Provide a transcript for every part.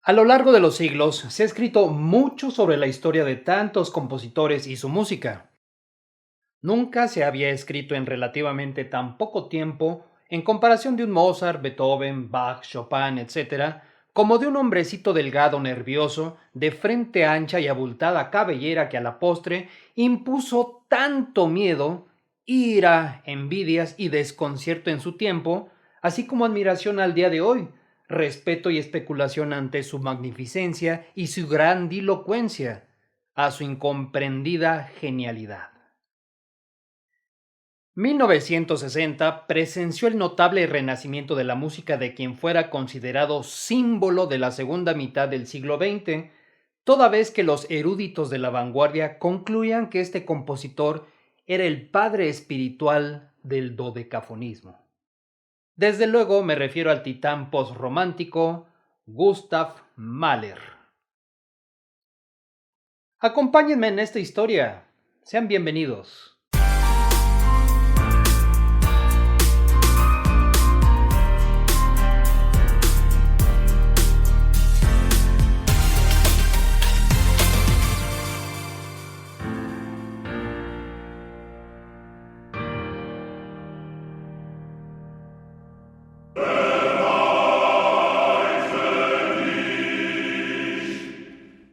A lo largo de los siglos se ha escrito mucho sobre la historia de tantos compositores y su música. Nunca se había escrito en relativamente tan poco tiempo, en comparación de un Mozart, Beethoven, Bach, Chopin, etcétera, como de un hombrecito delgado, nervioso, de frente ancha y abultada cabellera que a la postre impuso tanto miedo, ira, envidias y desconcierto en su tiempo, así como admiración al día de hoy, respeto y especulación ante su magnificencia y su grandilocuencia, a su incomprendida genialidad. 1960 presenció el notable renacimiento de la música de quien fuera considerado símbolo de la segunda mitad del siglo XX, toda vez que los eruditos de la vanguardia concluían que este compositor era el padre espiritual del dodecafonismo. Desde luego me refiero al titán postromántico Gustav Mahler. Acompáñenme en esta historia. Sean bienvenidos.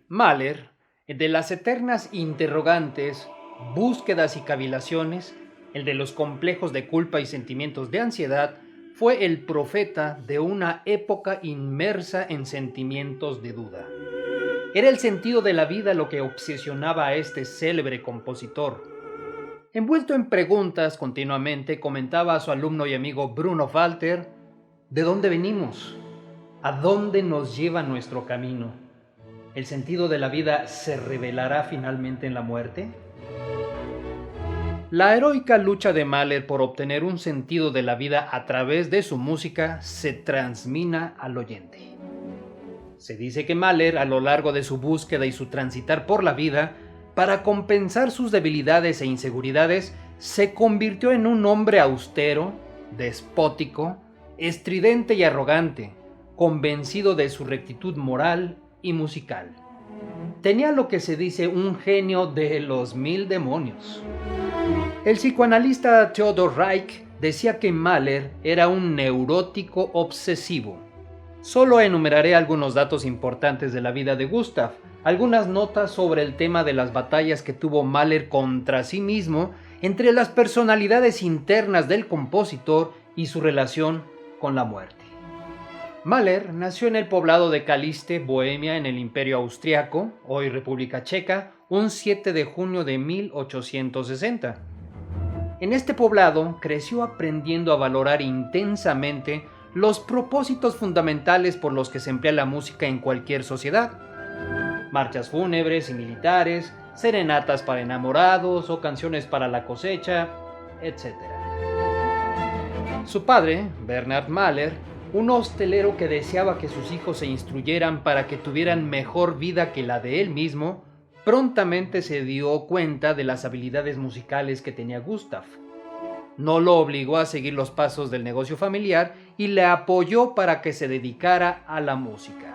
Mahler, de las eternas interrogantes, búsquedas y cavilaciones, el de los complejos de culpa y sentimientos de ansiedad, fue el profeta de una época inmersa en sentimientos de duda. Era el sentido de la vida lo que obsesionaba a este célebre compositor. Envuelto en preguntas continuamente, comentaba a su alumno y amigo Bruno Walter: ¿de dónde venimos? ¿A dónde nos lleva nuestro camino? ¿El sentido de la vida se revelará finalmente en la muerte? La heroica lucha de Mahler por obtener un sentido de la vida a través de su música se transmina al oyente. Se dice que Mahler, a lo largo de su búsqueda y su transitar por la vida, para compensar sus debilidades e inseguridades, se convirtió en un hombre austero, despótico, estridente y arrogante, convencido de su rectitud moral y musical. Tenía lo que se dice un genio de los 1000 demonios. El psicoanalista Theodor Reich decía que Mahler era un neurótico obsesivo. Solo enumeraré algunos datos importantes de la vida de Gustav, algunas notas sobre el tema de las batallas que tuvo Mahler contra sí mismo, entre las personalidades internas del compositor y su relación con la muerte. Mahler nació en el poblado de Kaliste, Bohemia, en el Imperio Austriaco, hoy República Checa, un 7 de junio de 1860. En este poblado creció aprendiendo a valorar intensamente los propósitos fundamentales por los que se emplea la música en cualquier sociedad: marchas fúnebres y militares, serenatas para enamorados o canciones para la cosecha, etc. Su padre, Bernhard Mahler, un hostelero que deseaba que sus hijos se instruyeran para que tuvieran mejor vida que la de él mismo, prontamente se dio cuenta de las habilidades musicales que tenía Gustav. No lo obligó a seguir los pasos del negocio familiar y le apoyó para que se dedicara a la música.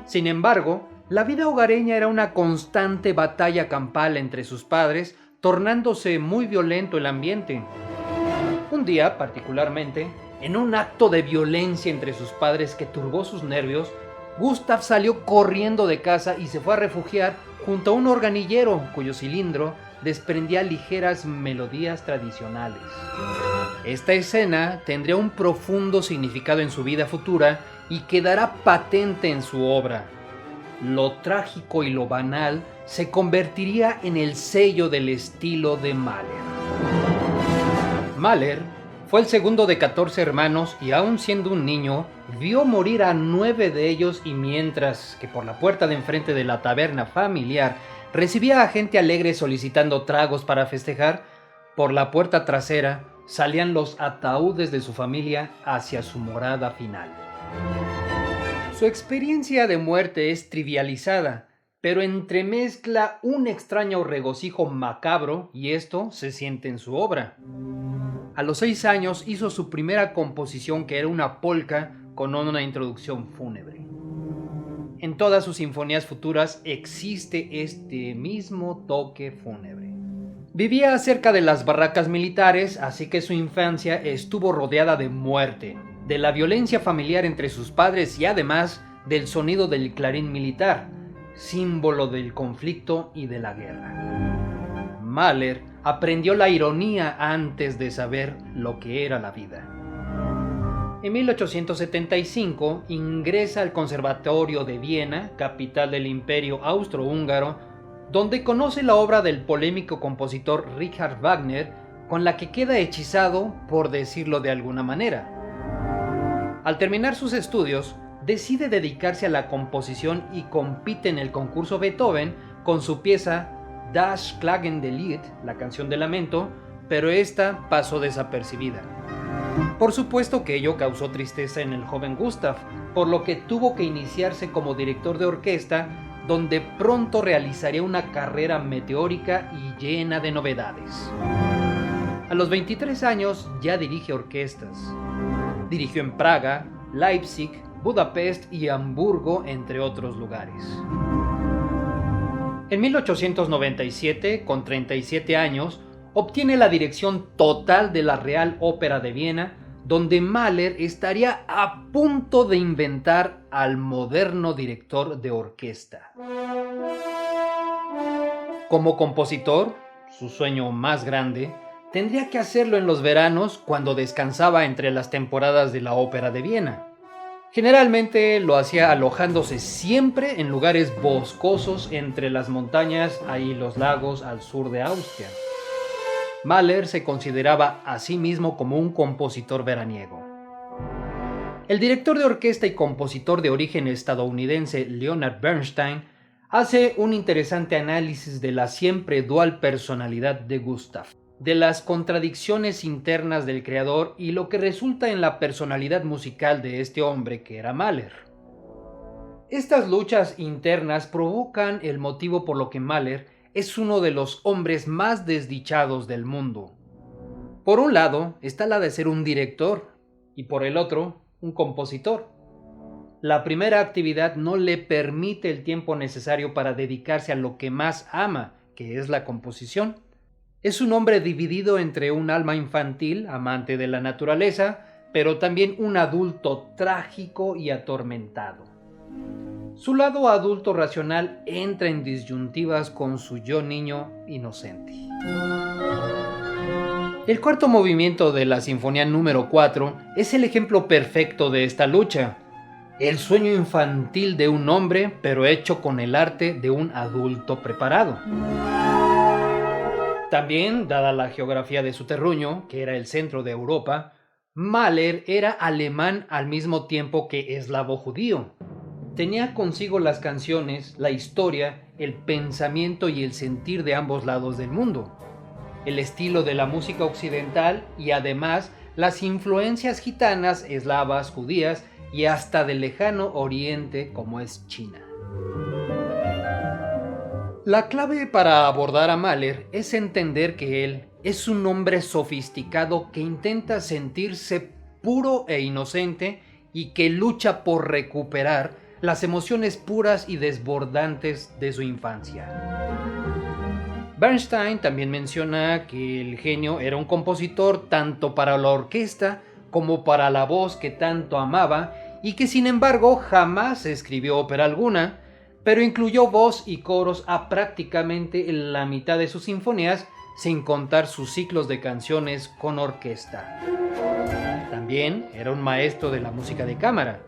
Sin embargo, la vida hogareña era una constante batalla campal entre sus padres, tornándose muy violento el ambiente. Un día, particularmente, en un acto de violencia entre sus padres que turbó sus nervios, Gustav salió corriendo de casa y se fue a refugiar junto a un organillero cuyo cilindro desprendía ligeras melodías tradicionales. Esta escena tendría un profundo significado en su vida futura y quedará patente en su obra. Lo trágico y lo banal se convertiría en el sello del estilo de Mahler. Mahler fue el segundo de 14 hermanos y, aun siendo un niño, vio morir a 9 de ellos, y mientras que por la puerta de enfrente de la taberna familiar recibía a gente alegre solicitando tragos para festejar, por la puerta trasera salían los ataúdes de su familia hacia su morada final. Su experiencia de muerte es trivializada, pero entremezcla un extraño regocijo macabro, y esto se siente en su obra. A los 6 años hizo su primera composición, que era una polca con una introducción fúnebre. En todas sus sinfonías futuras existe este mismo toque fúnebre. Vivía cerca de las barracas militares, así que su infancia estuvo rodeada de muerte, de la violencia familiar entre sus padres y además del sonido del clarín militar, símbolo del conflicto y de la guerra. Mahler aprendió la ironía antes de saber lo que era la vida. En 1875 ingresa al Conservatorio de Viena, capital del Imperio Austrohúngaro, donde conoce la obra del polémico compositor Richard Wagner, con la que queda hechizado, por decirlo de alguna manera. Al terminar sus estudios, decide dedicarse a la composición y compite en el concurso Beethoven con su pieza Das klagende Lied, la canción de lamento, pero esta pasó desapercibida. Por supuesto que ello causó tristeza en el joven Gustav, por lo que tuvo que iniciarse como director de orquesta, donde pronto realizaría una carrera meteórica y llena de novedades. A los 23 años ya dirige orquestas. Dirigió en Praga, Leipzig, Budapest y Hamburgo, entre otros lugares. En 1897, con 37 años, obtiene la dirección total de la Real Ópera de Viena, donde Mahler estaría a punto de inventar al moderno director de orquesta. Como compositor, su sueño más grande, tendría que hacerlo en los veranos cuando descansaba entre las temporadas de la Ópera de Viena. Generalmente lo hacía alojándose siempre en lugares boscosos entre las montañas y los lagos al sur de Austria. Mahler se consideraba a sí mismo como un compositor veraniego. El director de orquesta y compositor de origen estadounidense Leonard Bernstein hace un interesante análisis de la siempre dual personalidad de Gustav, de las contradicciones internas del creador y lo que resulta en la personalidad musical de este hombre que era Mahler. Estas luchas internas provocan el motivo por lo que Mahler es uno de los hombres más desdichados del mundo. Por un lado está la de ser un director y por el otro un compositor. La primera actividad no le permite el tiempo necesario para dedicarse a lo que más ama, que es la composición. Es un hombre dividido entre un alma infantil, amante de la naturaleza, pero también un adulto trágico y atormentado. Su lado adulto racional entra en disyuntivas con su yo niño inocente. El cuarto movimiento de la Sinfonía número 4 es el ejemplo perfecto de esta lucha. El sueño infantil de un hombre, pero hecho con el arte de un adulto preparado. También, dada la geografía de su terruño, que era el centro de Europa, Mahler era alemán al mismo tiempo que eslavo judío. Tenía consigo las canciones, la historia, el pensamiento y el sentir de ambos lados del mundo, el estilo de la música occidental y además las influencias gitanas, eslavas, judías y hasta del lejano oriente como es China. La clave para abordar a Mahler es entender que él es un hombre sofisticado que intenta sentirse puro e inocente y que lucha por recuperar las emociones puras y desbordantes de su infancia. Bernstein también menciona que el genio era un compositor tanto para la orquesta como para la voz que tanto amaba y que sin embargo jamás escribió ópera alguna, pero incluyó voz y coros a prácticamente la mitad de sus sinfonías, sin contar sus ciclos de canciones con orquesta. También era un maestro de la música de cámara.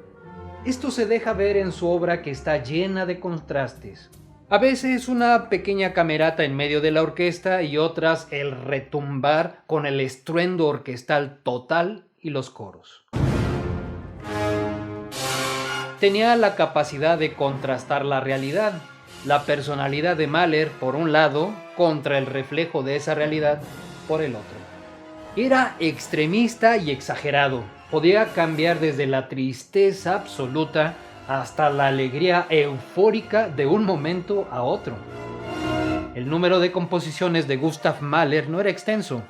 Esto se deja ver en su obra, que está llena de contrastes. A veces una pequeña camerata en medio de la orquesta y otras el retumbar con el estruendo orquestal total y los coros. Tenía la capacidad de contrastar la realidad, la personalidad de Mahler por un lado contra el reflejo de esa realidad por el otro. Era extremista y exagerado. Podía cambiar desde la tristeza absoluta hasta la alegría eufórica de un momento a otro. El número de composiciones de Gustav Mahler no era extenso.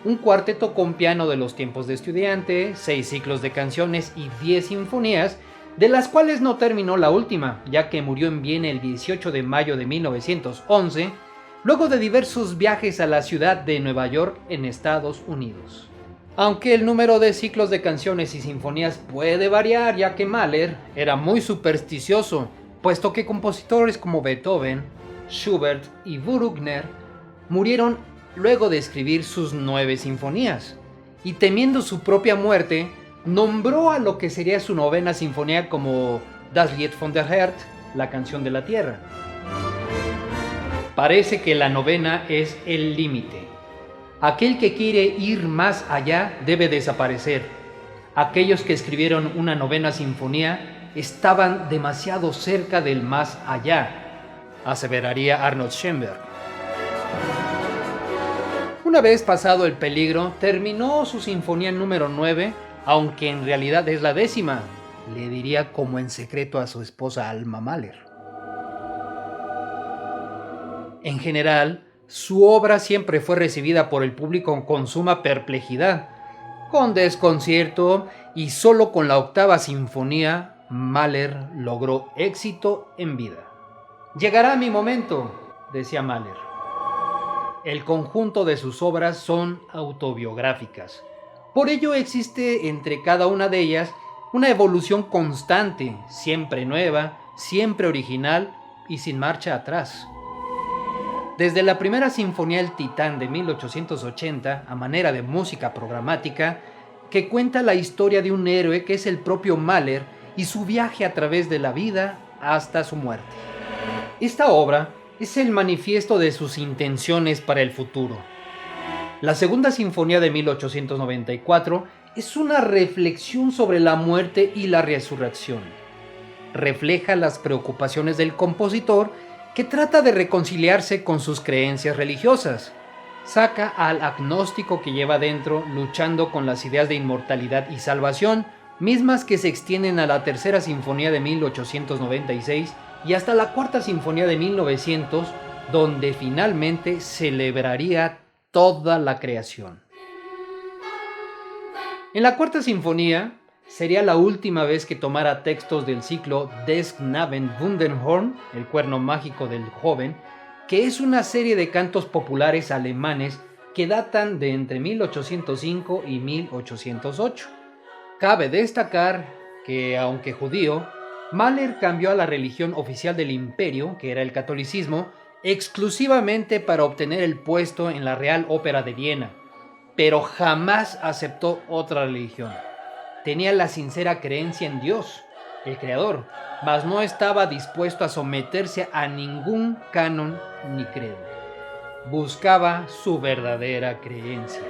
Un cuarteto con piano de los tiempos de estudiante, 6 ciclos de canciones y 10 sinfonías de las cuales no terminó la última, ya que murió en Viena el 18 de mayo de 1911, luego de diversos viajes a la ciudad de Nueva York en Estados Unidos. Aunque el número de ciclos de canciones y sinfonías puede variar, ya que Mahler era muy supersticioso, puesto que compositores como Beethoven, Schubert y Bruckner murieron luego de escribir sus 9 sinfonías, y temiendo su propia muerte, nombró a lo que sería su 9ª sinfonía como Das Lied von der Erde, la canción de la tierra. Parece que la 9ª es el límite. Aquel que quiere ir más allá debe desaparecer. Aquellos que escribieron una 9ª sinfonía estaban demasiado cerca del más allá, aseveraría Arnold Schoenberg. Una vez pasado el peligro, terminó su sinfonía número 9, aunque en realidad es la 10ª, le diría como en secreto a su esposa Alma Mahler. En general, su obra siempre fue recibida por el público con suma perplejidad, con desconcierto, y solo con la 8ª sinfonía, Mahler logró éxito en vida. Llegará mi momento, decía Mahler. El conjunto de sus obras son autobiográficas. Por ello existe entre cada una de ellas una evolución constante, siempre nueva, siempre original y sin marcha atrás. Desde la primera sinfonía El Titán de 1880, a manera de música programática, que cuenta la historia de un héroe que es el propio Mahler y su viaje a través de la vida hasta su muerte. Esta obra es el manifiesto de sus intenciones para el futuro. La segunda sinfonía de 1894 es una reflexión sobre la muerte y la resurrección. Refleja las preocupaciones del compositor, que trata de reconciliarse con sus creencias religiosas. Saca al agnóstico que lleva dentro luchando con las ideas de inmortalidad y salvación, mismas que se extienden a la tercera sinfonía de 1896 y hasta la cuarta sinfonía de 1900, donde finalmente celebraría toda la creación. En la cuarta sinfonía sería la última vez que tomara textos del ciclo Des Knaben Wunderhorn, el cuerno mágico del joven, que es una serie de cantos populares alemanes que datan de entre 1805 y 1808. Cabe destacar que, aunque judío, Mahler cambió a la religión oficial del imperio, que era el catolicismo, exclusivamente para obtener el puesto en la Real Ópera de Viena, pero jamás aceptó otra religión. Tenía la sincera creencia en Dios, el Creador, mas no estaba dispuesto a someterse a ningún canon ni credo. Buscaba su verdadera creencia.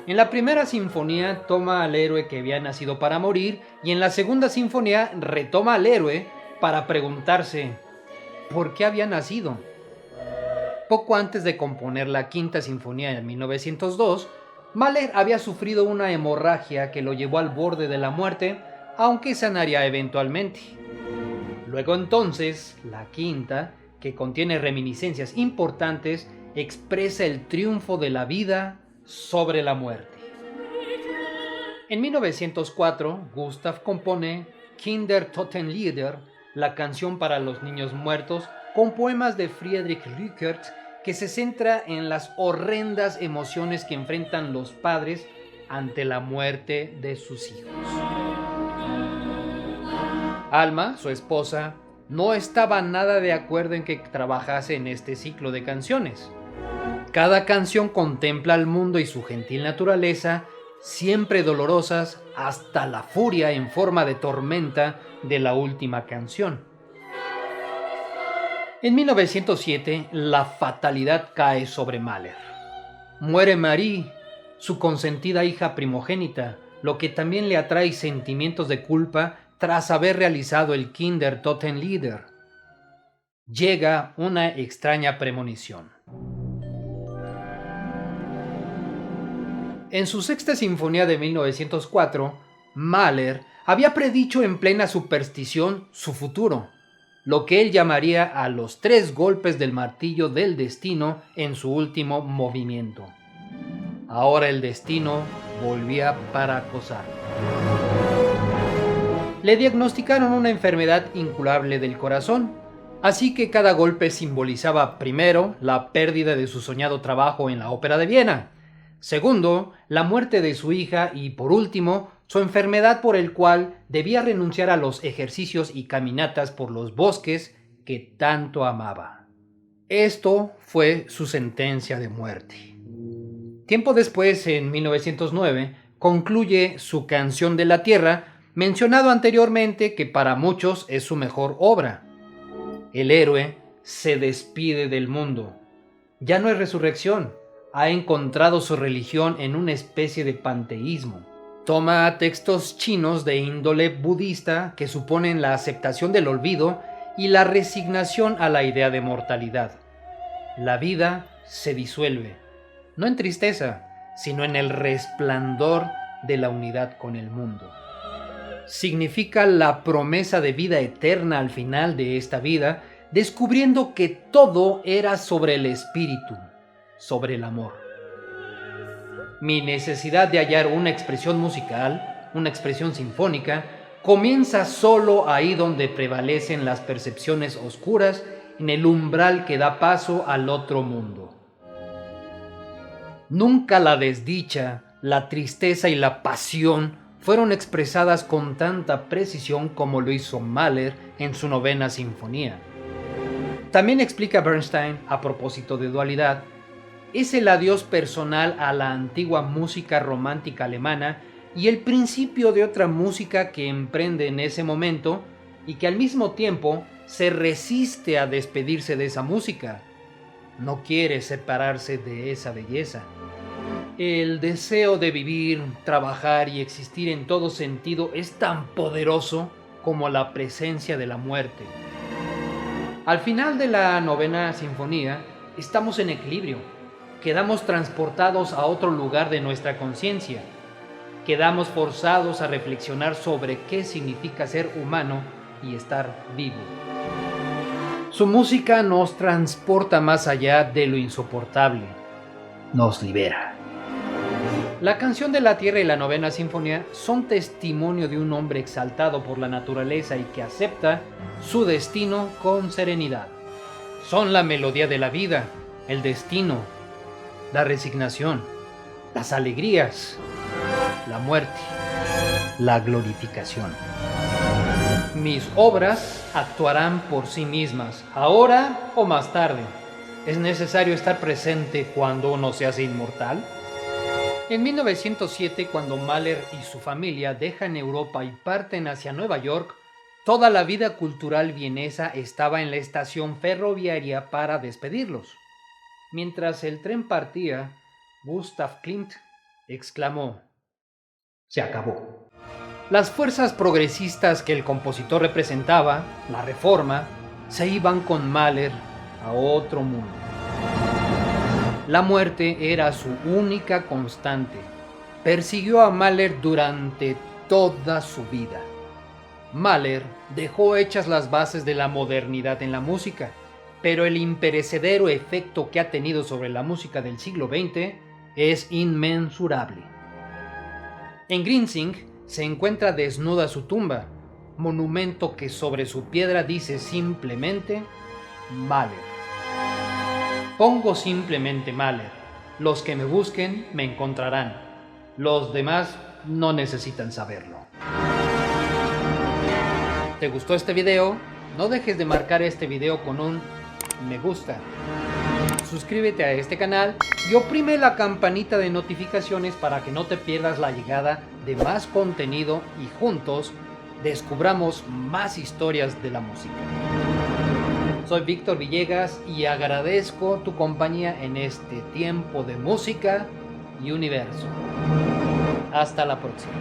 En la primera sinfonía toma al héroe que había nacido para morir, y en la segunda sinfonía retoma al héroe para preguntarse ¿por qué había nacido? Poco antes de componer la quinta sinfonía en 1902, Mahler había sufrido una hemorragia que lo llevó al borde de la muerte, aunque sanaría eventualmente. Luego entonces, la quinta, que contiene reminiscencias importantes, expresa el triunfo de la vida sobre la muerte. En 1904, Gustav compone Kindertotenlieder, la canción para los niños muertos, con poemas de Friedrich Rückert, que se centra en las horrendas emociones que enfrentan los padres ante la muerte de sus hijos. Alma, su esposa, no estaba nada de acuerdo en que trabajase en este ciclo de canciones. Cada canción contempla al mundo y su gentil naturaleza, siempre dolorosas hasta la furia en forma de tormenta de la última canción. En 1907, la fatalidad cae sobre Mahler. Muere Marie, su consentida hija primogénita, lo que también le atrae sentimientos de culpa tras haber realizado el Kindertotenlieder. Llega una extraña premonición. En su sexta sinfonía de 1904, Mahler había predicho en plena superstición su futuro, lo que él llamaría a los 3 golpes del martillo del destino en su último movimiento. Ahora el destino volvía para acosarlo. Le diagnosticaron una enfermedad incurable del corazón, así que cada golpe simbolizaba primero la pérdida de su soñado trabajo en la Ópera de Viena, segundo, la muerte de su hija y por último, su enfermedad por el cual debía renunciar a los ejercicios y caminatas por los bosques que tanto amaba. Esto fue su sentencia de muerte. Tiempo después, en 1909, concluye su Canción de la Tierra, mencionado anteriormente que para muchos es su mejor obra. El héroe se despide del mundo. Ya no hay resurrección. Ha encontrado su religión en una especie de panteísmo. Toma textos chinos de índole budista que suponen la aceptación del olvido y la resignación a la idea de mortalidad. La vida se disuelve, no en tristeza, sino en el resplandor de la unidad con el mundo. Significa la promesa de vida eterna al final de esta vida, descubriendo que todo era sobre el espíritu, sobre el amor. Mi necesidad de hallar una expresión musical, una expresión sinfónica, comienza solo ahí donde prevalecen las percepciones oscuras en el umbral que da paso al otro mundo. Nunca la desdicha, la tristeza y la pasión fueron expresadas con tanta precisión como lo hizo Mahler en su 9ª Sinfonía. También explica Bernstein, a propósito de dualidad, es el adiós personal a la antigua música romántica alemana y el principio de otra música que emprende en ese momento y que al mismo tiempo se resiste a despedirse de esa música. No quiere separarse de esa belleza. El deseo de vivir, trabajar y existir en todo sentido es tan poderoso como la presencia de la muerte. Al final de la 9ª Sinfonía estamos en equilibrio. Quedamos transportados a otro lugar de nuestra conciencia. Quedamos forzados a reflexionar sobre qué significa ser humano y estar vivo. Su música nos transporta más allá de lo insoportable. Nos libera. La Canción de la Tierra y la 9ª Sinfonía son testimonio de un hombre exaltado por la naturaleza y que acepta su destino con serenidad. Son la melodía de la vida, el destino, la resignación, las alegrías, la muerte, la glorificación. Mis obras actuarán por sí mismas, ahora o más tarde. ¿Es necesario estar presente cuando uno se hace inmortal? En 1907, cuando Mahler y su familia dejan Europa y parten hacia Nueva York, toda la vida cultural vienesa estaba en la estación ferroviaria para despedirlos. Mientras el tren partía, Gustav Klimt exclamó: «Se acabó». Las fuerzas progresistas que el compositor representaba, la Reforma, se iban con Mahler a otro mundo. La muerte era su única constante. Persiguió a Mahler durante toda su vida. Mahler dejó hechas las bases de la modernidad en la música, pero el imperecedero efecto que ha tenido sobre la música del siglo XX es inmensurable. En Grinzing se encuentra desnuda su tumba, monumento que sobre su piedra dice simplemente Mahler. Pongo simplemente Mahler. Los que me busquen me encontrarán. Los demás no necesitan saberlo. ¿Te gustó este video? No dejes de marcar este video con un me gusta. Suscríbete a este canal y oprime la campanita de notificaciones para que no te pierdas la llegada de más contenido y juntos descubramos más historias de la música. Soy Víctor Villegas y agradezco tu compañía en este tiempo de música y universo. Hasta la próxima.